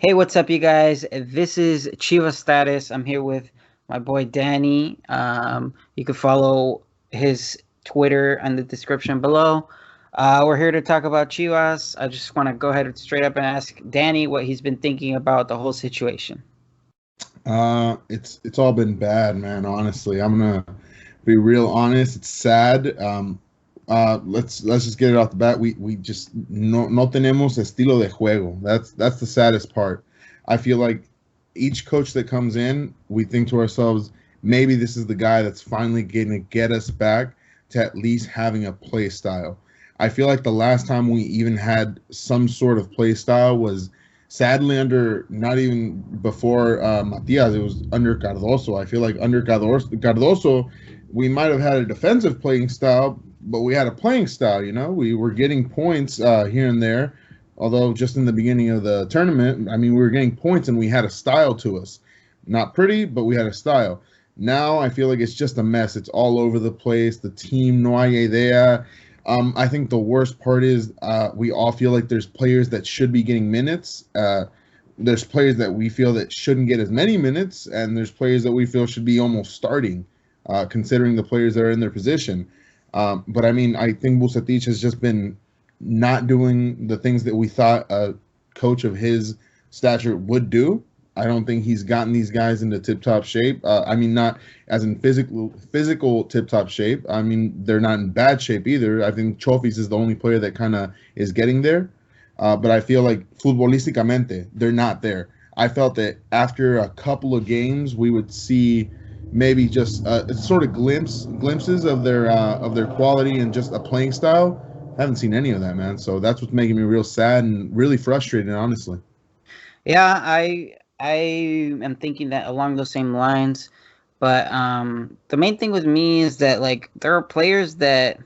Hey, what's up, you guys? This is Chiva Status. I'm here with my boy Danny. You can follow his Twitter in the description below. We're here to talk about Chivas. I just want to go ahead and straight up and ask Danny what he's been thinking about the whole situation. It's all been bad, man. Honestly, I'm gonna be real honest. It's sad. Let's just get it off the bat. We just no tenemos estilo de juego. That's the saddest part. I feel like each coach that comes in, we think to ourselves, maybe this is the guy that's finally going to get us back to at least having a play style. I feel like the last time we even had some sort of play style was sadly under not even before Matias, it was under Cardoso. I feel like under Cardoso, we might have had a defensive playing style, but we had a playing style. We were getting points here and there. Although just in the beginning of the tournament, I mean, we were getting points and we had a style to us. Not pretty, but we had a style. Now I feel like it's just a mess. It's all over the place. The team, no hay idea. I think the worst part is we all feel like there's players that should be getting minutes. There's players that we feel that shouldn't get as many minutes, and there's players that we feel should be almost starting, considering the players that are in their position. But I mean, I think Bucetich has just been not doing the things that we thought a coach of his stature would do. I don't think he's gotten these guys into tip-top shape. I mean, not as in physical tip-top shape. I mean, they're not in bad shape either. I think Chofis is the only player that kind of is getting there. But I feel like futbolísticamente, they're not there. I felt that after a couple of games, we would see maybe just sort of glimpses of their quality and just a playing style. I haven't seen any of that, man. So that's what's making me real sad and really frustrated, honestly. Yeah, I am thinking that along those same lines. But the main thing with me is that like there are players that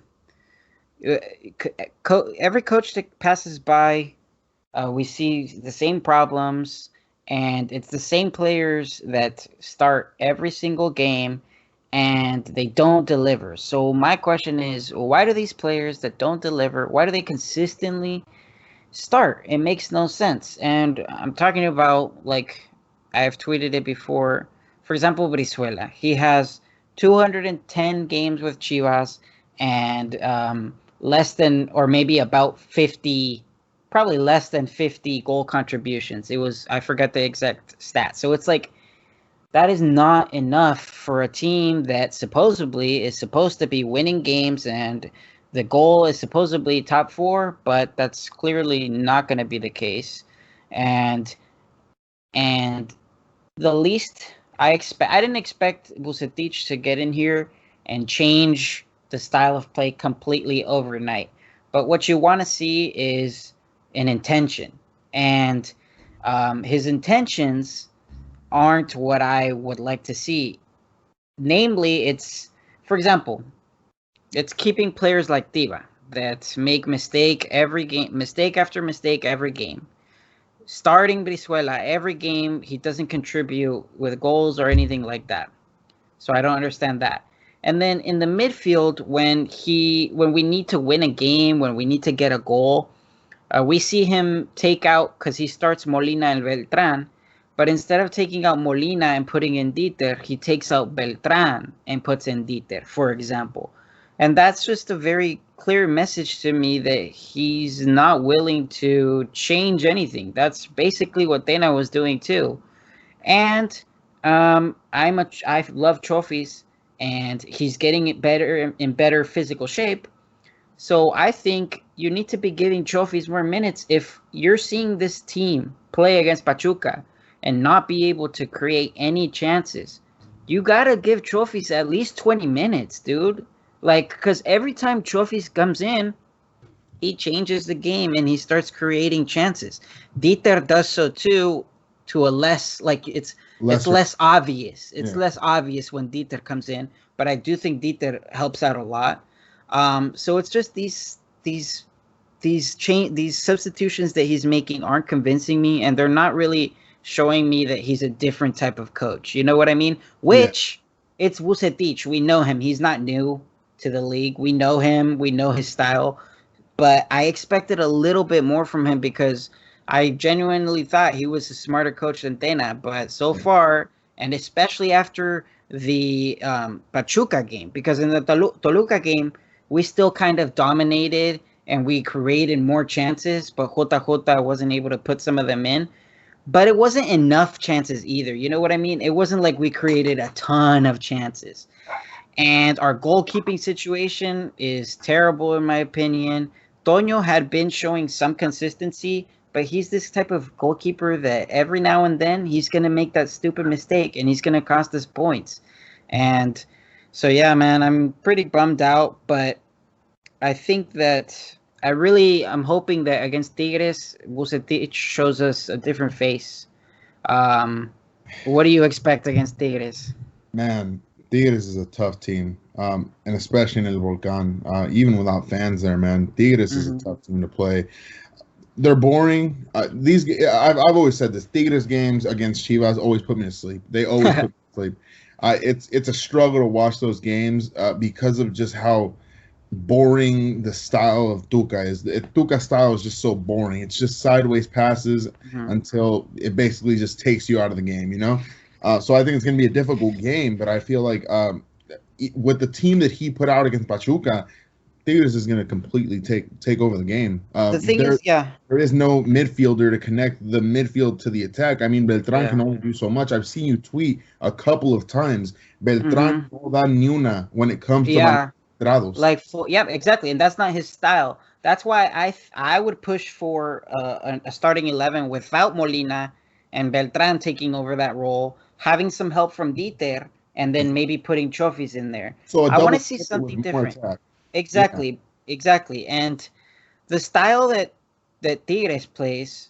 uh, every coach that passes by, we see the same problems, and it's the same players that start every single game, and they don't deliver. So my question is, why do these players that don't deliver? Why do they consistently start? It makes no sense. And I'm talking about like I've tweeted it before. For example, Brizuela. He has 210 games with Chivas and less than, or maybe about 50, probably less than 50 goal contributions. It was, I forget the exact stat. So it's like, that is not enough for a team that supposedly is supposed to be winning games, and the goal is supposedly top four, but that's clearly not going to be the case. And and the least I didn't expect Vucetich to get in here and change the style of play completely overnight. But what you want to see is an intention, and his intentions aren't what I would like to see. Namely, it's, for example, it's keeping players like Tiva that make mistake after mistake every game. Starting Brizuela every game, he doesn't contribute with goals or anything like that. So I don't understand that. And then in the midfield, when we need to win a game, when we need to get a goal, we see him take out, because he starts Molina and Beltran, but instead of taking out Molina and putting in Dieter, he takes out Beltran and puts in Dieter, for example. And that's just a very clear message to me that he's not willing to change anything. That's basically what Dana was doing too. And I love trophies, and he's getting it better in better physical shape. So I think you need to be giving trophies more minutes. If you're seeing this team play against Pachuca and not be able to create any chances, you gotta give trophies at least 20 minutes, dude. Like, because every time trophies comes in, he changes the game and he starts creating chances. Dieter does so too, to a less, like, it's Lesser, less obvious. It's yeah. less obvious when Dieter comes in, but I do think Dieter helps out a lot. So it's just these substitutions that he's making aren't convincing me, and they're not really showing me that he's a different type of coach. You know what I mean? Yeah. Which, it's Vucetich. We know him. He's not new to the league. We know him. We know his style. But I expected a little bit more from him, because I genuinely thought he was a smarter coach than Tena, but so far, and especially after the Pachuca game, because in the Toluca game, we still kind of dominated and we created more chances, but JJ wasn't able to put some of them in. But it wasn't enough chances either. You know what I mean? It wasn't like we created a ton of chances. And our goalkeeping situation is terrible, in my opinion. Toño had been showing some consistency, but he's this type of goalkeeper that every now and then he's going to make that stupid mistake and he's going to cost us points. And so, yeah, man, I'm pretty bummed out, but I think that I'm hoping that against Tigres, Vucetich shows us a different face. What do you expect against Tigres? Man, Tigres is a tough team, and especially in El Volcan. Even without fans there, man, Tigres is a tough team to play. They're boring. I've always said this. Tigres games against Chivas always put me to sleep. They always put me to sleep. It's a struggle to watch those games because of just how boring the style of Tuca is. Tuca's style is just so boring. It's just sideways passes until it basically just takes you out of the game, you know? So I think it's going to be a difficult game, but I feel like with the team that he put out against Pachuca, Tigres is going to completely take over the game. The thing is, there is no midfielder to connect the midfield to the attack. I mean, Beltran can only do so much. I've seen you tweet a couple of times. Beltran no da ni una when it comes to like, exactly, and that's not his style. That's why I would push for a starting 11 without Molina and Beltran taking over that role, having some help from Dieter, and then maybe putting Chofis in there. So I want to see something different. Exactly. And the style that Tigres plays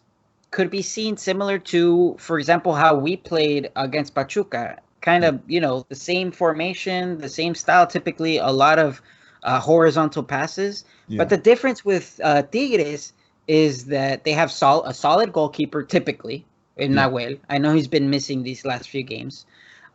could be seen similar to, for example, how we played against Pachuca. Kind of, the same formation, the same style, typically a lot of horizontal passes. Yeah. But the difference with Tigres is that they have a solid goalkeeper, typically, in Nahuel. I know he's been missing these last few games.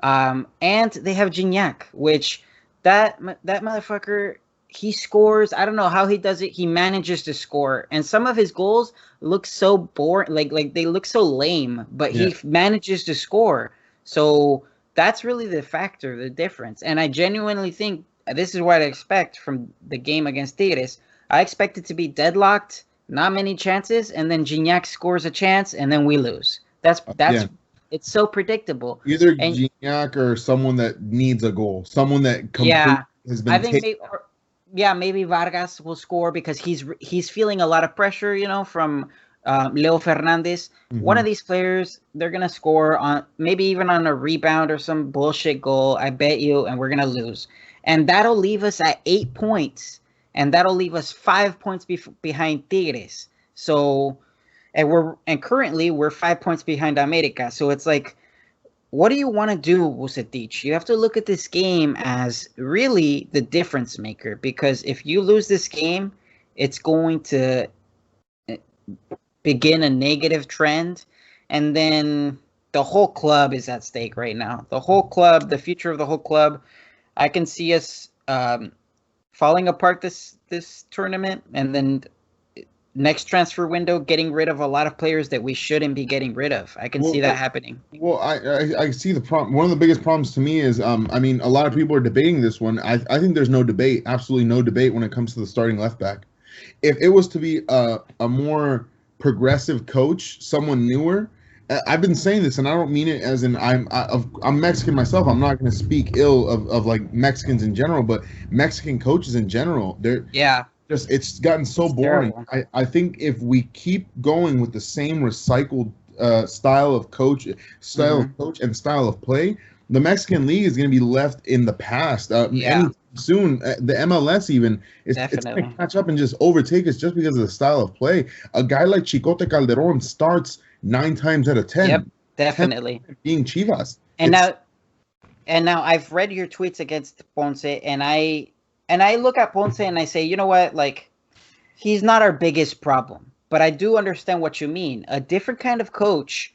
And they have Gignac, which that motherfucker, he scores. I don't know how he does it. He manages to score. And some of his goals look so boring, like they look so lame, but he manages to score. So that's really the factor, the difference. And I genuinely think this is what I expect from the game against Tigres. I expect it to be deadlocked, not many chances, and then Gignac scores a chance, and then we lose. That's it's so predictable. Either Gignac or someone that needs a goal, someone that has been. I think maybe Vargas will score because he's feeling a lot of pressure, from Leo Fernandez. One of these players, they're gonna score on maybe even on a rebound or some bullshit goal. I bet you, and we're gonna lose, and that'll leave us at 8 points, and that'll leave us 5 points behind Tigres. So. And currently we're 5 points behind America. So it's like, what do you want to do, Vucetich? You have to look at this game as really the difference maker, because if you lose this game, it's going to begin a negative trend, and then the whole club is at stake right now. The whole club, the future of the whole club. I can see us falling apart this tournament, and then next transfer window getting rid of a lot of players that we shouldn't be getting rid of. I can see that happening. Well, I see the problem. One of the biggest problems to me is, a lot of people are debating this one. I think there's no debate, absolutely no debate when it comes to the starting left back. If it was to be a more progressive coach, someone newer, I've been saying this, and I don't mean it as in I'm Mexican myself. I'm not going to speak ill of like Mexicans in general, but Mexican coaches in general, it's gotten so boring. I think if we keep going with the same recycled style of coach and style of play, the Mexican league is going to be left in the past. Soon, the MLS even it's going to catch up and just overtake us just because of the style of play. A guy like Chicote Calderon starts 9 times out of 10. Yep, definitely. Being Chivas. And now I've read your tweets against Ponce, and I look at Ponce and I say, you know what, like, he's not our biggest problem. But I do understand what you mean. A different kind of coach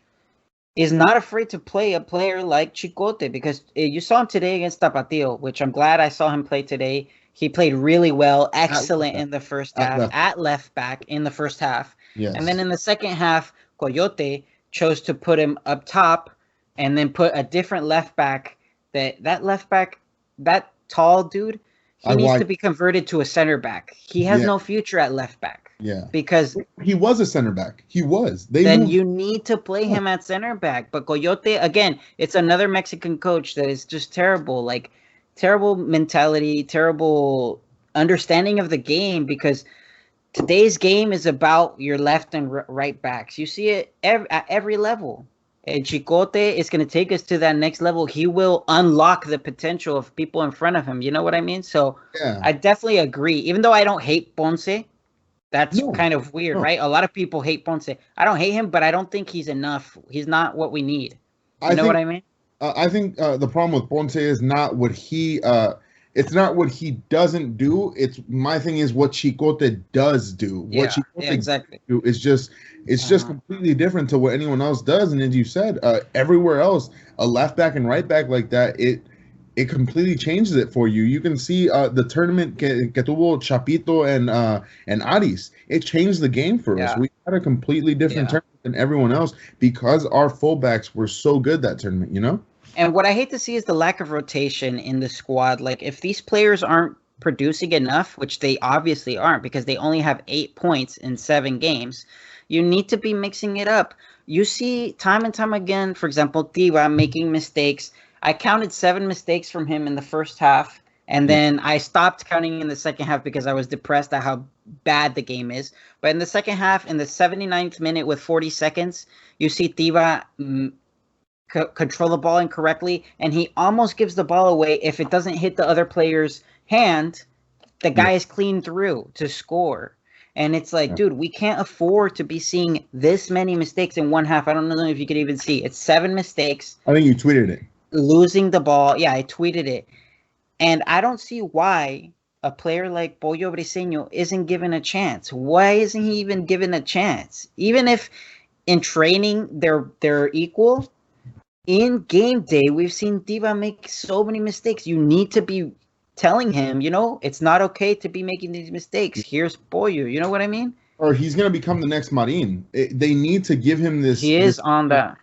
is not afraid to play a player like Chicote, because you saw him today against Tapatio, which I'm glad I saw him play today. He played really well, excellent in the first half, at left back in the first half. Yes. And then in the second half, Coyote chose to put him up top and then put a different left back. That left back, that tall dude, he needs to be converted to a center back. He has no future at left back. Yeah. Because he was a center back. He was. You need to play him at center back. But Coyote, again, it's another Mexican coach that is just terrible. Like, terrible mentality, terrible understanding of the game, because today's game is about your left and right backs. You see it at every level. And Chicote is going to take us to that next level. He will unlock the potential of people in front of him. You know what I mean? So I definitely agree. Even though I don't hate Ponce, that's kind of weird, right? A lot of people hate Ponce. I don't hate him, but I don't think he's enough. He's not what we need. You know what I mean? I think the problem with Ponce is not what he it's not what he doesn't do. It's my thing is what Chicote does do. What Chicote exactly do is just just completely different to what anyone else does. And as you said, everywhere else, a left back and right back like that, it completely changes it for you. You can see the tournament que tuvo Chapito and Aris. It changed the game for us. We had a completely different tournament than everyone else because our fullbacks were so good that tournament, you know? And what I hate to see is the lack of rotation in the squad. Like, if these players aren't producing enough, which they obviously aren't because they only have 8 points in 7 games, you need to be mixing it up. You see time and time again, for example, Tiva making mistakes. I counted 7 mistakes from him in the first half, and then I stopped counting in the second half because I was depressed at how bad the game is. But in the second half, in the 79th minute with 40 seconds, you see Tiva control the ball incorrectly, and he almost gives the ball away. If it doesn't hit the other player's hand, the guy is clean through to score. And it's like, dude, we can't afford to be seeing this many mistakes in one half. I don't know if you could even see. It's 7 mistakes. I think you tweeted it. Losing the ball. Yeah, I tweeted it. And I don't see why a player like Pollo Briseño isn't given a chance. Why isn't he even given a chance? Even if in training they're equal, in game day, we've seen Tiva make so many mistakes. You need to be telling him, it's not okay to be making these mistakes. Here's Pollo. You know what I mean? Or he's going to become the next Marin. They need to give him this. He is on that.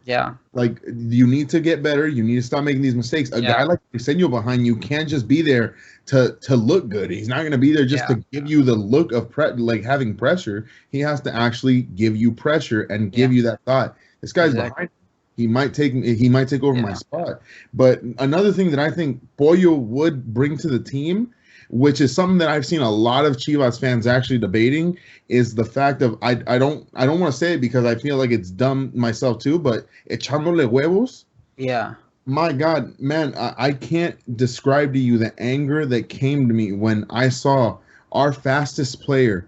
Yeah. Like, you need to get better. You need to stop making these mistakes. A guy like Briseño behind you can't just be there to look good. He's not going to be there just to give you the look of having pressure. He has to actually give you pressure and give you that thought. This guy's behind. He might take over my spot. But another thing that I think Pollo would bring to the team, which is something that I've seen a lot of Chivas fans actually debating, is the fact of I don't want to say it because I feel like it's dumb myself too, but echándole huevos. Yeah. My God, man, I can't describe to you the anger that came to me when I saw our fastest player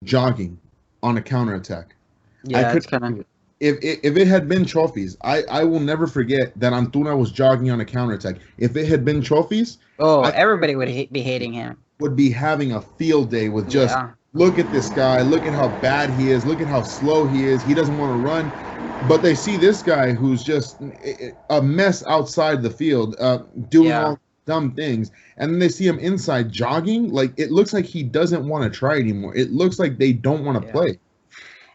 jogging on a counterattack. Yeah, it's kind of. If it had been Chofis, I will never forget that Antuna was jogging on a counterattack. If it had been Chofis, everybody would be hating him. Would be having a field day with just look at this guy, look at how bad he is, look at how slow he is. He doesn't want to run, but they see this guy who's just a mess outside the field, doing all dumb things, and then they see him inside jogging. Like, it looks like he doesn't want to try anymore. It looks like they don't want to play.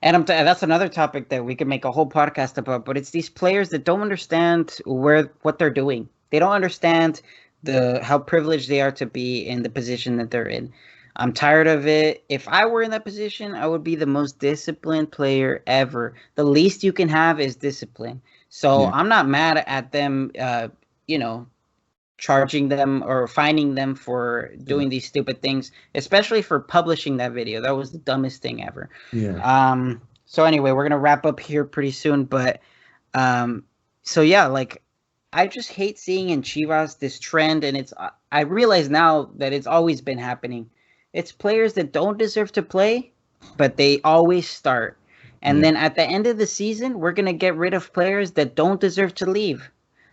And that's another topic that we could make a whole podcast about, but it's these players that don't understand what they're doing. They don't understand how privileged they are to be in the position that they're in. I'm tired of it. If I were in that position, I would be the most disciplined player ever. The least you can have is discipline. So I'm not mad at them, charging them or fining them for doing these stupid things, especially for publishing that video. That was the dumbest thing ever. Yeah. So anyway, we're going to wrap up here pretty soon. But I just hate seeing in Chivas this trend. And I realize now that it's always been happening. It's players that don't deserve to play, but they always start. And then at the end of the season, we're going to get rid of players that don't deserve to leave.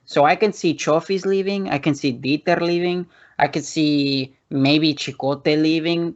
So I can see Chofis leaving. I can see Dieter leaving. I could see maybe Chicote leaving,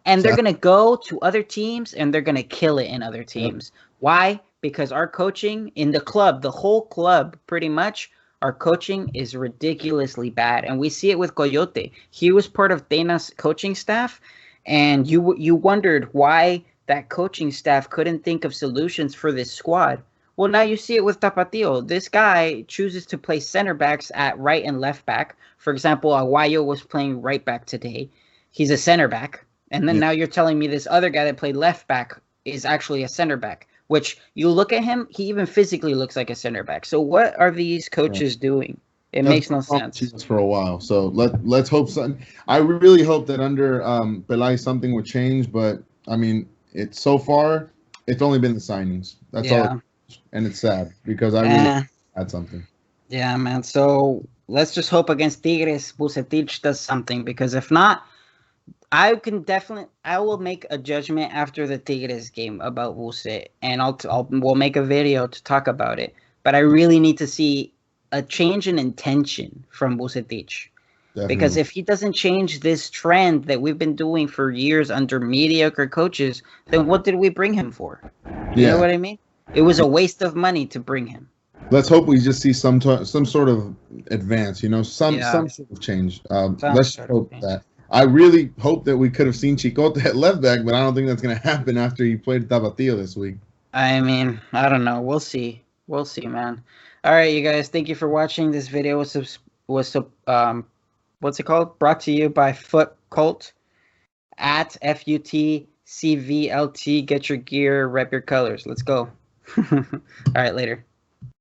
and they're going to go to other teams and they're going to kill it in other teams. Why? Because our coaching in the club, the whole club, pretty much, our coaching is ridiculously bad. And we see it with Coyote. He was part of Tena's coaching staff, and you wondered why that coaching staff couldn't think of solutions for this squad. Well, now you see it with Tapatio. This guy chooses to play center backs at right and left back. For example, Aguayo was playing right back today. He's a center back. And then now you're telling me this other guy that played left back is actually a center back, which you look at him, he even physically looks like a center back. So what are these coaches doing? It makes no sense. For a while. So let's hope something. I really hope that under Pelay something would change, but I mean, it's so far it's only been the signings. That's all. And it's sad because I really had something. Yeah, man. So let's just hope against Tigres Vucetich does something, because if not, I will make a judgment after the Tigres game about Vuce, and we'll make a video to talk about it. But I really need to see a change in intention from Vucetich. Because if he doesn't change this trend that we've been doing for years under mediocre coaches, then what did we bring him for? You know what I mean? It was a waste of money to bring him. Let's hope we just see some sort of advance, some sort of change. Let's hope that. I really hope that we could have seen Chicote at left back, but I don't think that's going to happen after he played Tapatio this week. I mean, I don't know. We'll see. We'll see, man. All right, you guys. Thank you for watching. This video was what's it called? Brought to you by Foot Cult at FUTCVLT. Get your gear, rep your colors. Let's go. All right, later.